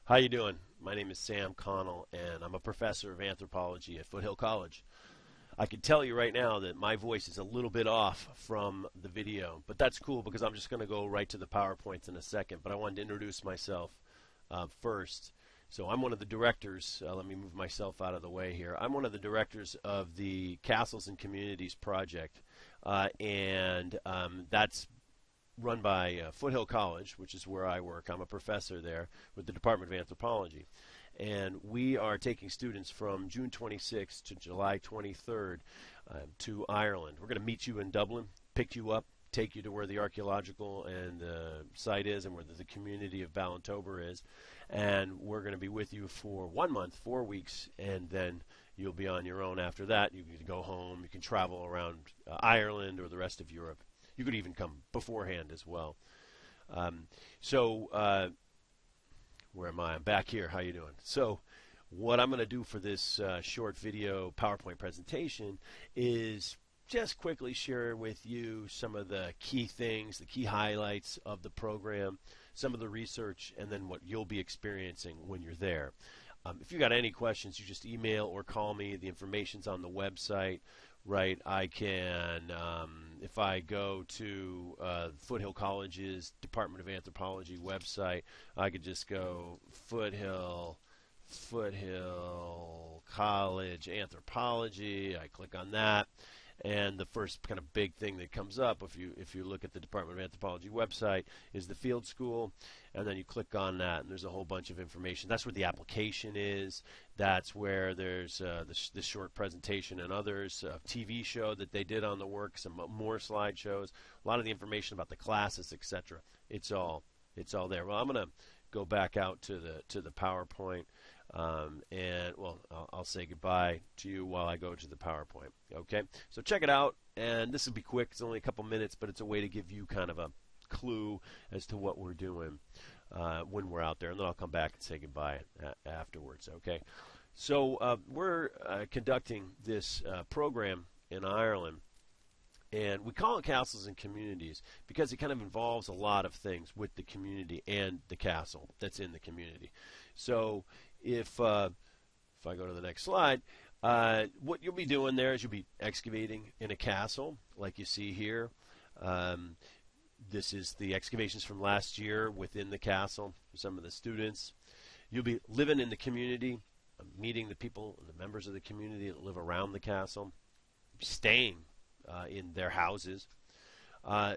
How you doing? My name is Sam Connell, and I'm a professor of anthropology at Foothill College. I can tell you right now that my voice is a little bit off from the video, but that's cool because I'm just going to go right to the PowerPoints in a second. But I wanted to introduce myself first. So I'm one of the directors. Let me move myself out of the way here. I'm one of the directors of the Castles and Communities project, and that's run by Foothill College, which is where I work. I'm a professor there with the Department of Anthropology. And we are taking students from June 26th to July 23rd to Ireland. We're going to meet you in Dublin, pick you up, take you to where the archaeological and site is and where the community of Ballintober is. And we're going to be with you for 1 month, 4 weeks, and then you'll be on your own after that. You can go home. You can travel around Ireland or the rest of Europe. You could even come beforehand as well. Where am I? I'm back here. How you doing? So what I'm going to do for this short video PowerPoint presentation is just quickly share with you some of the key things, the key highlights of the program, some of the research, and then what you'll be experiencing when you're there. If you got any questions, you just email or call me. The information's on the website. Right, I can, if I go to Foothill College's Department of Anthropology website, I could just go Foothill College Anthropology. I click on that, and the first kind of big thing that comes up, if you look at the Department of Anthropology website, is the field school, and then you click on that, and there's a whole bunch of information. That's where the application is. That's where there's this short presentation and others, a TV show that they did on the work, some more slideshows, a lot of the information about the classes, etc. It's all there. Well, I'm going to go back out to the PowerPoint, and well, I'll say goodbye to you while I go to the PowerPoint. Okay, so check it out, and this will be quick. It's only a couple minutes, but it's a way to give you kind of a clue as to what we're doing when we're out there, and then I'll come back and say goodbye afterwards. Okay, so we're conducting this program in Ireland, and we call it Castles and Communities because it kind of involves a lot of things with the community and the castle that's in the community. So if I go to the next slide, what you'll be doing there is you'll be excavating in a castle like you see here. This is the excavations from last year within the castle for some of the students. You'll be living in the community, meeting the people, the members of the community that live around the castle, staying in their houses.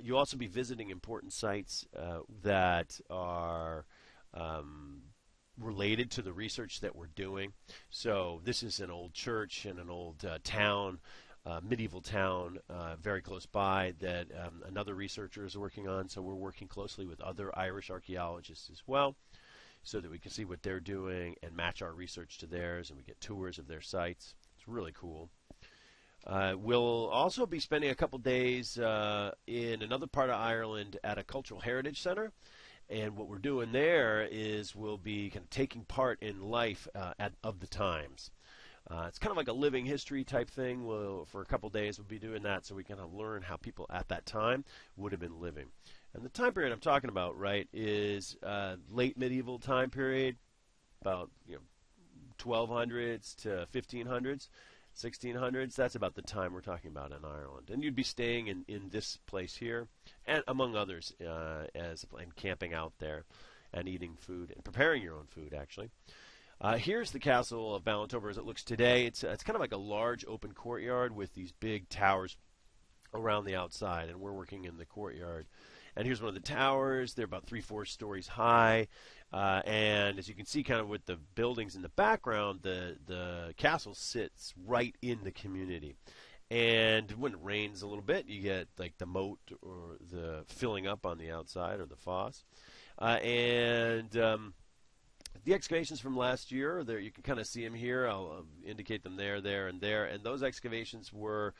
You'll also be visiting important sites that are related to the research that we're doing. So this is an old church and an old town, medieval town very close by that another researcher is working on. So we're working closely with other Irish archaeologists as well so that we can see what they're doing and match our research to theirs, and we get tours of their sites. It's really cool. We'll also be spending a couple days in another part of Ireland at a cultural heritage center. And what we're doing there is we'll be kind of taking part in life of the times. It's kind of like a living history type thing. For a couple days we'll be doing that so we can kind of learn how people at that time would have been living. And the time period I'm talking about, right, is late medieval time period, about 1200s to 1500s. 1600s, that's about the time we're talking about in Ireland. And you'd be staying in this place here, and among others, and camping out there and eating food and preparing your own food, actually. Here's the castle of Ballintober as it looks today. It's kind of like a large open courtyard with these big towers around the outside, and we're working in the courtyard. And here's one of the towers. They're about 3-4 stories high. And as you can see kind of with the buildings in the background, the castle sits right in the community. And when it rains a little bit, you get like the moat or the filling up on the outside or the fosse. The excavations from last year, there you can kind of see them here. I'll indicate them there, and there. And those excavations were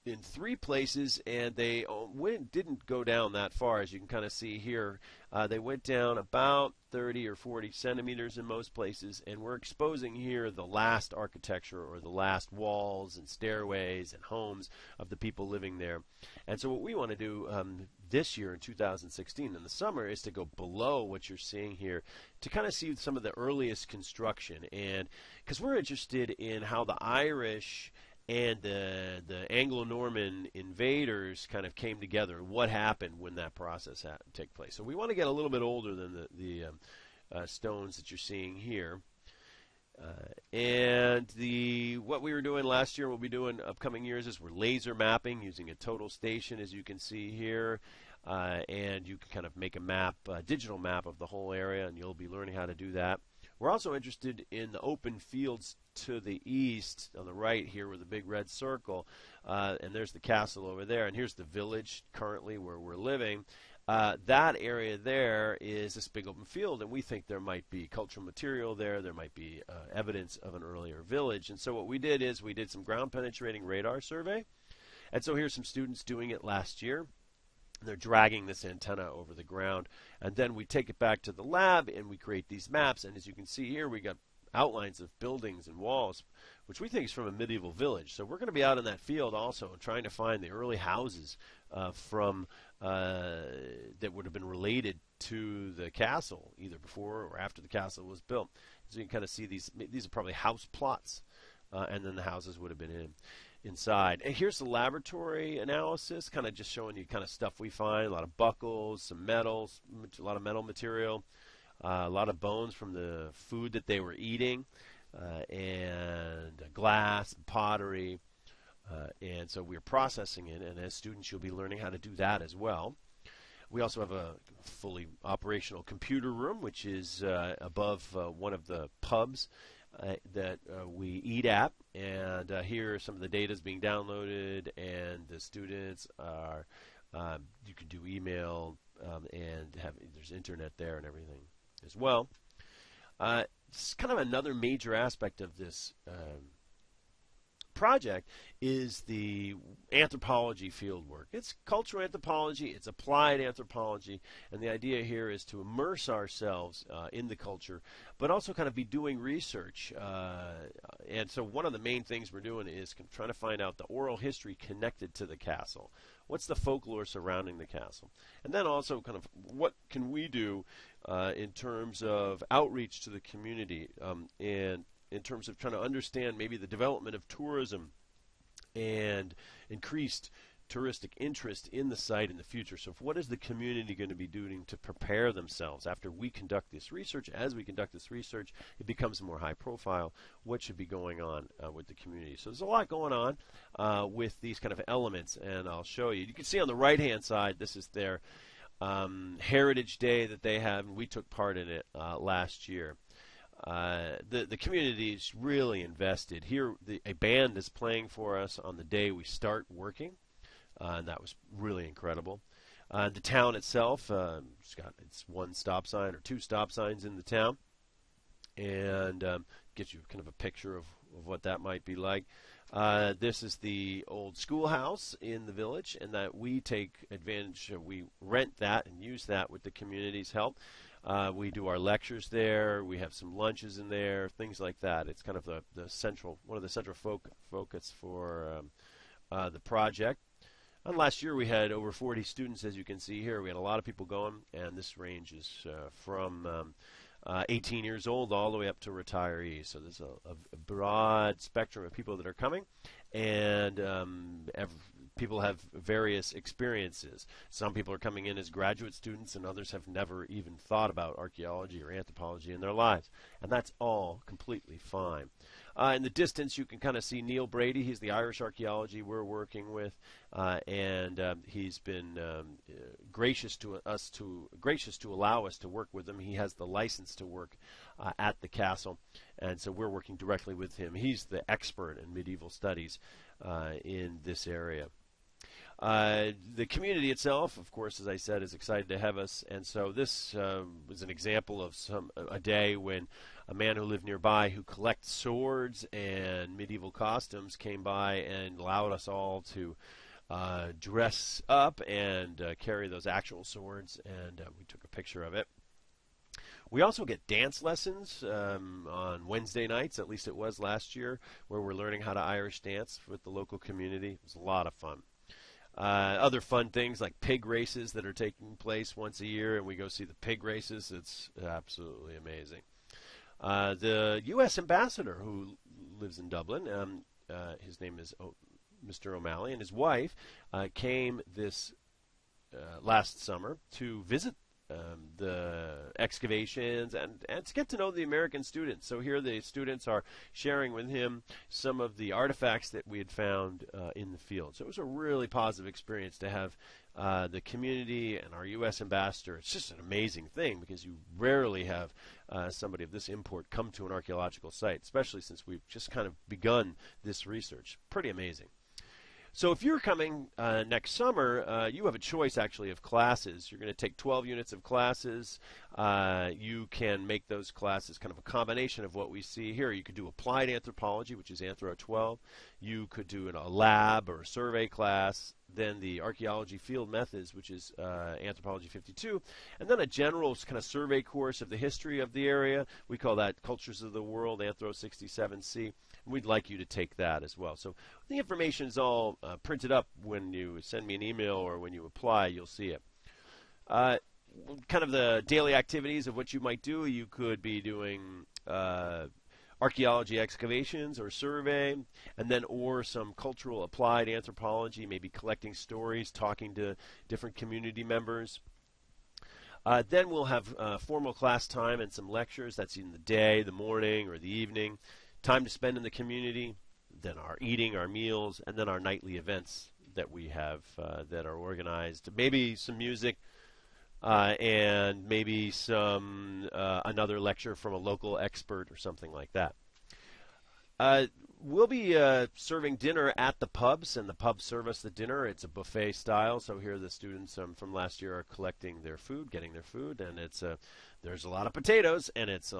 in 3 places, and they didn't go down that far, as you can kind of see here. They went down about 30 or 40 centimeters in most places, and we're exposing here the last architecture or the last walls and stairways and homes of the people living there. And so what we want to do this year in 2016 in the summer is to go below what you're seeing here to kind of see some of the earliest construction, and because we're interested in how the Irish and the Anglo-Norman invaders kind of came together and what happened when that process took place. So we want to get a little bit older than the stones that you're seeing here. And what we were doing last year, what we'll be doing upcoming years, is we're laser mapping using a total station, as you can see here. And you can kind of make a map, a digital map of the whole area, and you'll be learning how to do that. We're also interested in the open fields to the east, on the right here with the big red circle, and there's the castle over there, and here's the village currently where we're living. That area there is this big open field, and we think there might be cultural material there. There might be evidence of an earlier village. And so what we did is we did some ground-penetrating radar survey, and so here's some students doing it last year. They're dragging this antenna over the ground, and then we take it back to the lab and we create these maps. And as you can see here, we got outlines of buildings and walls, which we think is from a medieval village. So we're going to be out in that field also trying to find the early houses that would have been related to the castle, either before or after the castle was built. So you can kind of see these are probably house plots, and then the houses would have been inside. And here's the laboratory analysis, kind of just showing you kind of stuff we find, a lot of buckles, some metals, a lot of metal material, a lot of bones from the food that they were eating, and glass, and pottery, and so we're processing it, and as students you'll be learning how to do that as well. We also have a fully operational computer room, which is above one of the pubs that we eat at, and here some of the data is being downloaded, and the students are you can do email, and there's internet there and everything as well. It's kind of another major aspect of this project is the anthropology fieldwork. It's cultural anthropology, it's applied anthropology, and the idea here is to immerse ourselves in the culture, but also kind of be doing research. And so one of the main things we're doing is trying to find out the oral history connected to the castle. What's the folklore surrounding the castle? And then also kind of what can we do in terms of outreach to the community, and in terms of trying to understand maybe the development of tourism and increased touristic interest in the site in the future. So what is the community going to be doing to prepare themselves after we conduct this research? As we conduct this research, it becomes more high profile. What should be going on with the community? So there's a lot going on with these kind of elements, and I'll show you. You can see on the right-hand side, this is their Heritage Day that they have, and we took part in it last year. The community is really invested. Here, a band is playing for us on the day we start working, and that was really incredible. The town itself, it's one stop sign or two stop signs in the town, and gives you kind of a picture of what that might be like. This is the old schoolhouse in the village, and that we take advantage of. We rent that and use that with the community's help. We do our lectures there. We have some lunches in there, things like that. It's kind of one of the central focus for the project. And last year we had over 40 students, as you can see here. We had a lot of people going, and this ranges from 18 years old all the way up to retirees. So there's a broad spectrum of people that are coming, and people have various experiences. Some people are coming in as graduate students, and others have never even thought about archaeology or anthropology in their lives, and that's all completely fine. In the distance, you can kind of see Neil Brady. He's the Irish archaeology we're working with, and he's been gracious to allow us to work with him. He has the license to work at the castle, and so we're working directly with him. He's the expert in medieval studies in this area. The community itself, of course, as I said, is excited to have us, and so this was an example of a day when a man who lived nearby who collects swords and medieval costumes came by and allowed us all to dress up and carry those actual swords, and we took a picture of it. We also get dance lessons on Wednesday nights, at least it was last year, where we're learning how to Irish dance with the local community. It was a lot of fun. Other fun things like pig races that are taking place once a year, and we go see the pig races. It's absolutely amazing. The U.S. ambassador who lives in Dublin, his name is Mr. O'Malley, and his wife came this last summer to visit the excavations and to get to know the American students. So here the students are sharing with him some of the artifacts that we had found in the field. So it was a really positive experience to have the community and our U.S. ambassador. It's just an amazing thing because you rarely have somebody of this import come to an archaeological site, especially since we've just kind of begun this research. Pretty amazing. So if you're coming next summer, you have a choice actually of classes. You're going to take 12 units of classes. You can make those classes kind of a combination of what we see here. You could do applied anthropology, which is Anthro 12. You could do a lab or a survey class. Then the archaeology field methods, which is anthropology 52. And then a general kind of survey course of the history of the area. We call that Cultures of the World, Anthro 67C. We'd like you to take that as well. So the information is all printed up when you send me an email or when you apply. You'll see it. Kind of the daily activities of what you might do. You could be doing archaeology excavations or survey, and then or some cultural applied anthropology, maybe collecting stories, talking to different community members. Then we'll have formal class time and some lectures. That's in the day, the morning, or the evening. Time to spend in the community, then our eating, our meals, and then our nightly events that we have that are organized. Maybe some music and maybe some another lecture from a local expert or something like that. We'll be serving dinner at the pubs, and the pubs serve us the dinner. It's a buffet style, so here the students from last year are collecting their food, getting their food, and it's there's a lot of potatoes, and it's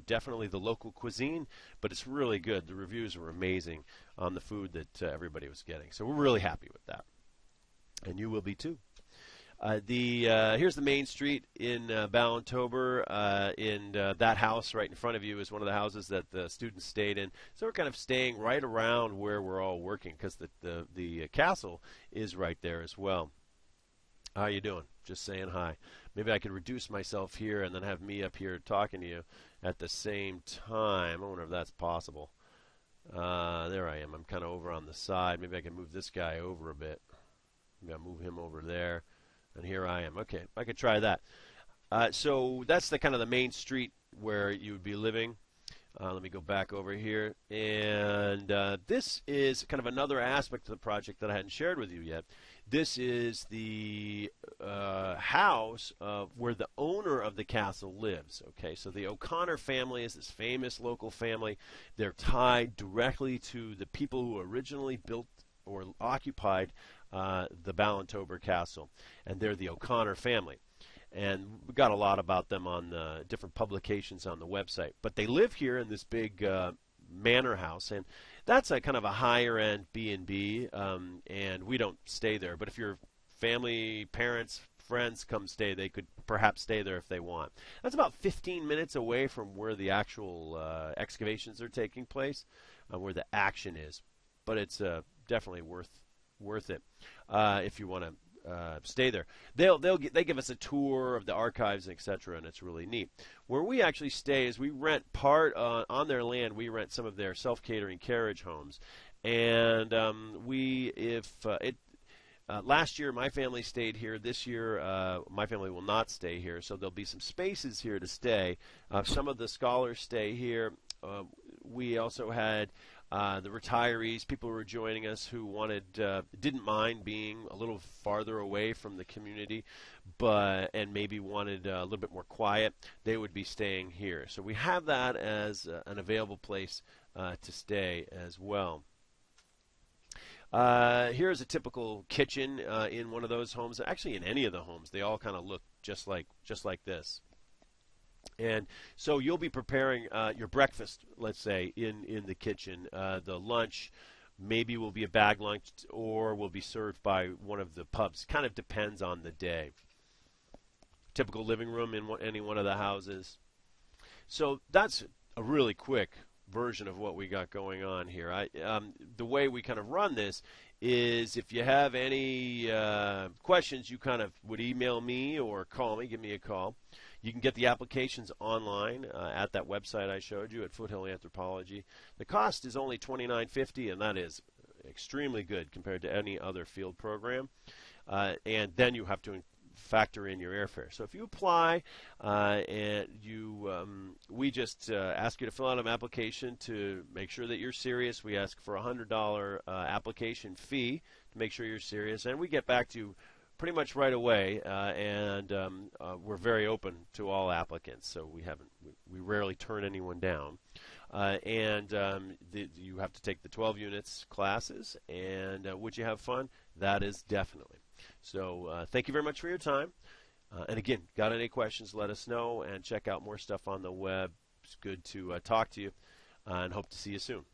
definitely the local cuisine, but it's really good. The reviews were amazing on the food that everybody was getting, so we're really happy with that, and you will be too. Here's the main street in Ballantober, and that house right in front of you is one of the houses that the students stayed in. So we're kind of staying right around where we're all working because the castle is right there as well. How you doing? Just saying hi. Maybe I could reduce myself here and then have me up here talking to you at the same time. I wonder if that's possible. There I am. I'm kind of over on the side. Maybe I can move this guy over a bit. Maybe I'll move him over there. And here I am. Okay, I could try that. So that's the kind of the main street where you would be living. Let me go back over here. And this is kind of another aspect of the project that I hadn't shared with you yet. This is the house where the owner of the castle lives. Okay, so the O'Connor family is this famous local family. They're tied directly to the people who originally built or occupied the Ballantober Castle, and they're the O'Connor family. And we got a lot about them on the different publications on the website. But they live here in this big manor house, and that's a kind of a higher-end B&B, and we don't stay there. But if your family, parents, friends come stay, they could perhaps stay there if they want. That's about 15 minutes away from where the actual excavations are taking place, where the action is. But it's definitely worth it if you want to stay there. They give us a tour of the archives, etc., and it's really neat. Where we actually stay is we rent part on their land. We rent some of their self-catering carriage homes, and last year my family stayed here. This year my family will not stay here, so there'll be some spaces here to stay. Some of the scholars stay here. We also had the retirees, people who were joining us who didn't mind being a little farther away from the community, and maybe wanted a little bit more quiet. They would be staying here. So we have that as an available place to stay as well. Here's a typical kitchen in one of those homes. Actually, in any of the homes, they all kind of look just like this. And so you'll be preparing your breakfast, let's say, in the kitchen. The lunch maybe will be a bag lunch or will be served by one of the pubs. Kind of depends on the day. Typical living room in any one of the houses. So that's a really quick version of what we got going on here. The way we kind of run this is if you have any questions, you kind of would email me or call me, give me a call. You can get the applications online at that website I showed you at Foothill Anthropology. The cost is only $29.50, and that is extremely good compared to any other field program. And then you have to factor in your airfare. So if you apply and we just ask you to fill out an application to make sure that you're serious. We ask for a $100 application fee to make sure you're serious, and we get back to you pretty much right away. And we're very open to all applicants, so we rarely turn anyone down. You have to take the 12 units classes, and would you have fun? That is definitely. So thank you very much for your time. And again, got any questions, let us know, and check out more stuff on the web. It's good to talk to you, and hope to see you soon.